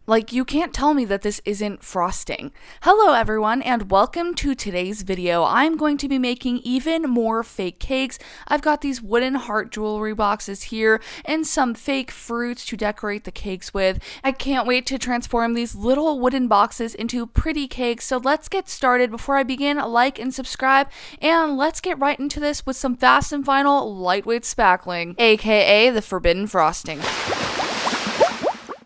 Like, you can't tell me that this isn't frosting. Hello everyone, and welcome to today's video. I'm going to be making even more fake cakes. I've got these wooden heart jewelry boxes here and some fake fruits to decorate the cakes with. I can't wait to transform these little wooden boxes into pretty cakes, so let's get started. Before I begin, like and subscribe, and let's get right into this with some fast and final lightweight spackling, aka the forbidden frosting.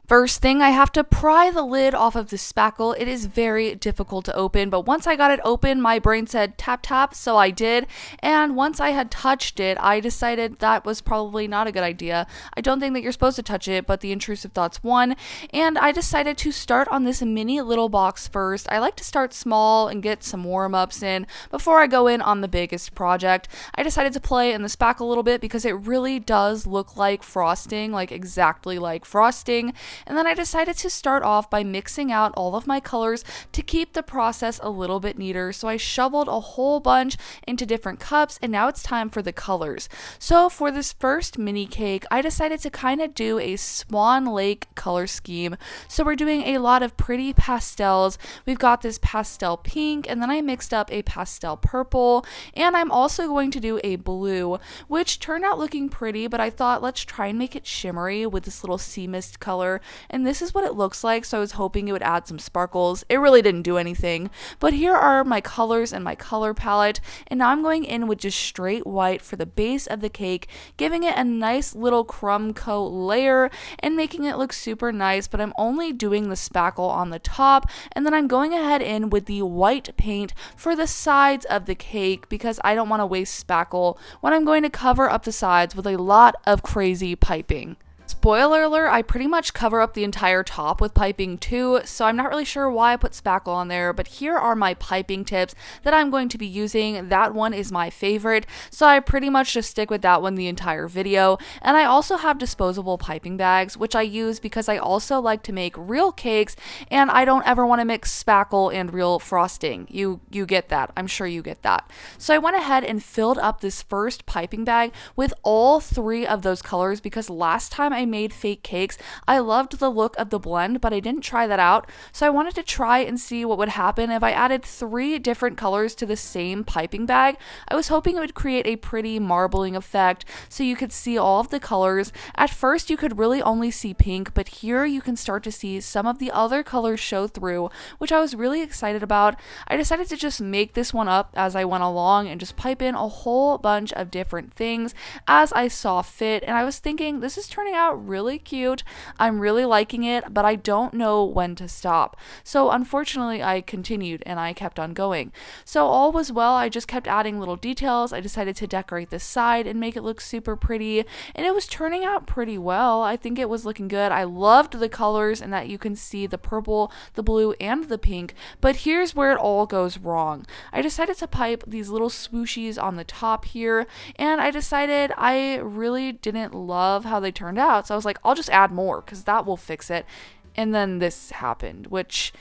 First thing, I have to pry the lid off of the spackle. It is very difficult to open, but once I got it open, my brain said tap tap, so I did. And once I had touched it, I decided that was probably not a good idea. I don't think that you're supposed to touch it, but the intrusive thoughts won. And I decided to start on this mini little box first. I like to start small and get some warm-ups in before I go in on the biggest project. I decided to play in the spackle a little bit because it really does look like frosting, like exactly like frosting. And then I decided to start off by mixing out all of my colors to keep the process a little bit neater. So I shoveled a whole bunch into different cups, and now it's time for the colors. So for this first mini cake, I decided to kind of do a Swan Lake color scheme. So we're doing a lot of pretty pastels. We've got this pastel pink, and then I mixed up a pastel purple, and I'm also going to do a blue, which turned out looking pretty, but I thought let's try and make it shimmery with this little sea mist color. And this is what it looks like, so I was hoping it would add some sparkles. It really didn't do anything, but here are my colors and my color palette, and now I'm going in with just straight white for the base of the cake, giving it a nice little crumb coat layer and making it look super nice, but I'm only doing the spackle on the top, and then I'm going ahead in with the white paint for the sides of the cake because I don't want to waste spackle when I'm going to cover up the sides with a lot of crazy piping. Spoiler alert, I pretty much cover up the entire top with piping too, so I'm not really sure why I put spackle on there, but here are my piping tips that I'm going to be using. That one is my favorite, so I pretty much just stick with that one the entire video. And I also have disposable piping bags, which I use because I also like to make real cakes, and I don't ever want to mix spackle and real frosting. You get that. I'm sure you get that. So I went ahead and filled up this first piping bag with all three of those colors because last time I made fake cakes, I loved the look of the blend, but I didn't try that out. So I wanted to try and see what would happen if I added three different colors to the same piping bag. I was hoping it would create a pretty marbling effect so you could see all of the colors. At first, you could really only see pink, but here you can start to see some of the other colors show through, which I was really excited about. I decided to just make this one up as I went along and just pipe in a whole bunch of different things as I saw fit, and I was thinking this is turning out really cute. I'm really liking it, but I don't know when to stop. So unfortunately, I continued and I kept on going. So all was well. I just kept adding little details. I decided to decorate this side and make it look super pretty, and it was turning out pretty well. I think it was looking good. I loved the colors and that you can see the purple, the blue, and the pink, but here's where it all goes wrong. I decided to pipe these little swooshies on the top here, and I decided I really didn't love how they turned out. So I was like, I'll just add more because that will fix it. And then this happened, which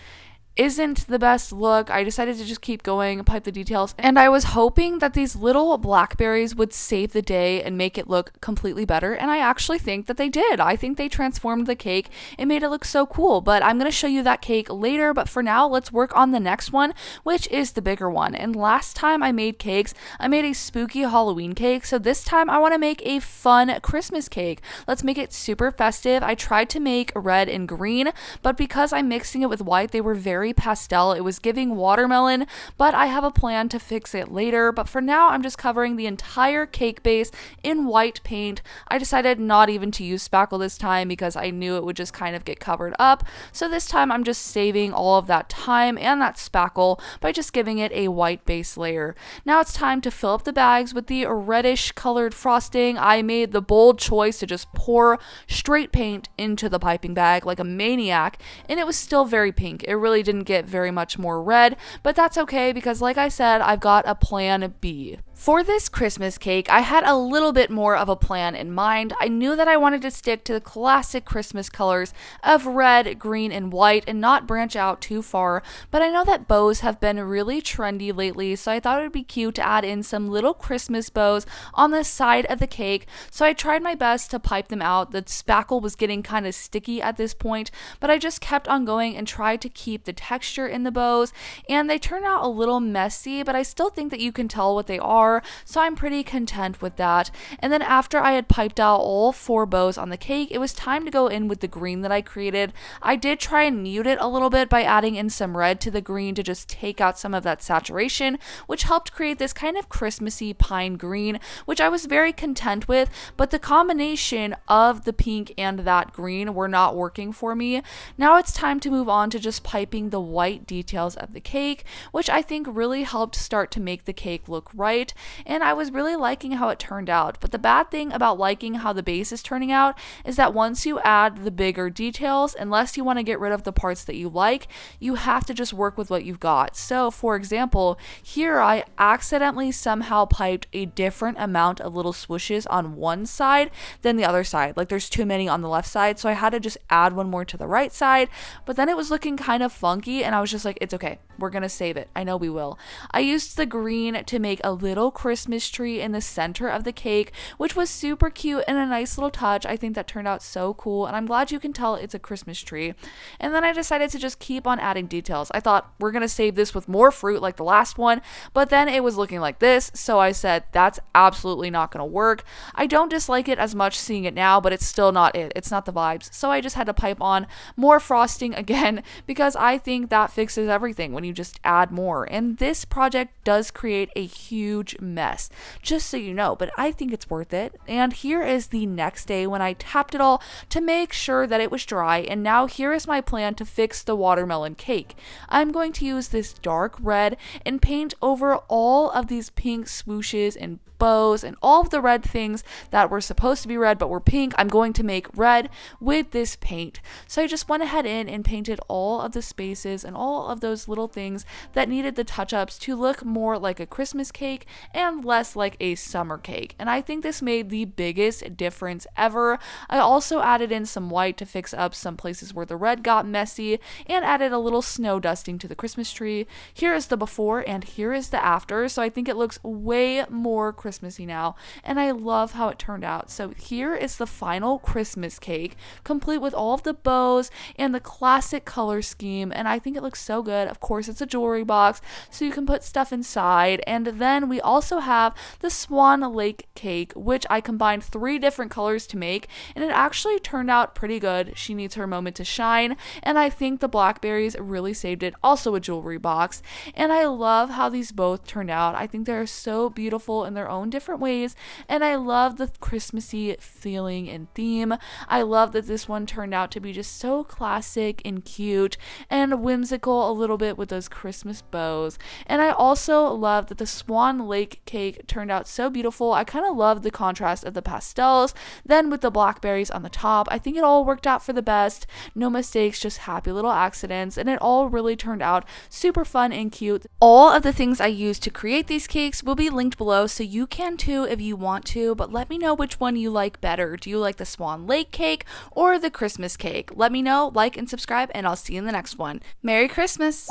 isn't the best look. I decided to just keep going and pipe the details, and I was hoping that these little blackberries would save the day and make it look completely better, and I actually think that they did. I think they transformed the cake and made it look so cool, but I'm going to show you that cake later. But for now, let's work on the next one, which is the bigger one. And last time I made cakes, I made a spooky Halloween cake, so this time I want to make a fun Christmas cake. Let's make it super festive. I tried to make red and green, but because I'm mixing it with white, they were very pastel. It was giving watermelon, but I have a plan to fix it later. But for now, I'm just covering the entire cake base in white paint. I decided not even to use spackle this time because I knew it would just kind of get covered up. So this time I'm just saving all of that time and that spackle by just giving it a white base layer. Now it's time to fill up the bags with the reddish colored frosting. I made the bold choice to just pour straight paint into the piping bag like a maniac, and it was still very pink. It really didn't get very much more red, but that's okay because like I said, I've got a plan B. For this Christmas cake, I had a little bit more of a plan in mind. I knew that I wanted to stick to the classic Christmas colors of red, green, and white and not branch out too far, but I know that bows have been really trendy lately, so I thought it would be cute to add in some little Christmas bows on the side of the cake, so I tried my best to pipe them out. The spackle was getting kind of sticky at this point, but I just kept on going and tried to keep the texture in the bows, and they turned out a little messy, but I still think that you can tell what they are, so I'm pretty content with that. And then after I had piped out all 4 bows on the cake, it was time to go in with the green that I created. I did try and mute it a little bit by adding in some red to the green to just take out some of that saturation, which helped create this kind of Christmassy pine green, which I was very content with, but the combination of the pink and that green were not working for me. Now it's time to move on to just piping the white details of the cake, which I think really helped start to make the cake look right. And I was really liking how it turned out. But the bad thing about liking how the base is turning out is that once you add the bigger details, unless you want to get rid of the parts that you like, you have to just work with what you've got. So for example, here I accidentally somehow piped a different amount of little swooshes on one side than the other side. Like there's too many on the left side, so I had to just add one more to the right side. But then it was looking kind of funky, and I was just like, it's okay. We're gonna save it. I know we will. I used the green to make a little Christmas tree in the center of the cake, which was super cute and a nice little touch. I think that turned out so cool, and I'm glad you can tell it's a Christmas tree. And then I decided to just keep on adding details. I thought we're gonna save this with more fruit like the last one, but then it was looking like this, so I said that's absolutely not gonna work. I don't dislike it as much seeing it now, but it's still not it. It's not the vibes. So I just had to pipe on more frosting again, because I think that fixes everything when you just add more. And this project does create a huge mess, just so you know, but I think it's worth it. And here is the next day when I tapped it all to make sure that it was dry, and now here is my plan to fix the watermelon cake. I'm going to use this dark red and paint over all of these pink swooshes and bows and all of the red things that were supposed to be red but were pink. I'm going to make red with this paint. So I just went ahead in and painted all of the spaces and all of those little things that needed the touch-ups to look more like a Christmas cake and less like a summer cake. And I think this made the biggest difference ever. I also added in some white to fix up some places where the red got messy and added a little snow dusting to the Christmas tree. Here is the before and here is the after. So I think it looks way more Christmassy now, and I love how it turned out. So here is the final Christmas cake, complete with all of the bows and the classic color scheme, and I think it looks so good. Of course, it's a jewelry box, so you can put stuff inside. And then we also have the Swan Lake cake, which I combined 3 different colors to make, and it actually turned out pretty good. She needs her moment to shine, and I think the blackberries really saved it. Also a jewelry box, and I love how these both turned out. I think they're so beautiful in their own different ways, and I love the Christmassy feeling and theme. I love that this one turned out to be just so classic and cute and whimsical a little bit with those Christmas bows. And I also love that the Swan Lake cake turned out so beautiful. I kind of love the contrast of the pastels, then with the blackberries on the top. I think it all worked out for the best. No mistakes, just happy little accidents, and it all really turned out super fun and cute. All of the things I used to create these cakes will be linked below, so you can too if you want to, but let me know which one you like better. Do you like the Swan Lake cake or the Christmas cake? Let me know, like and subscribe, and I'll see you in the next one. Merry Christmas!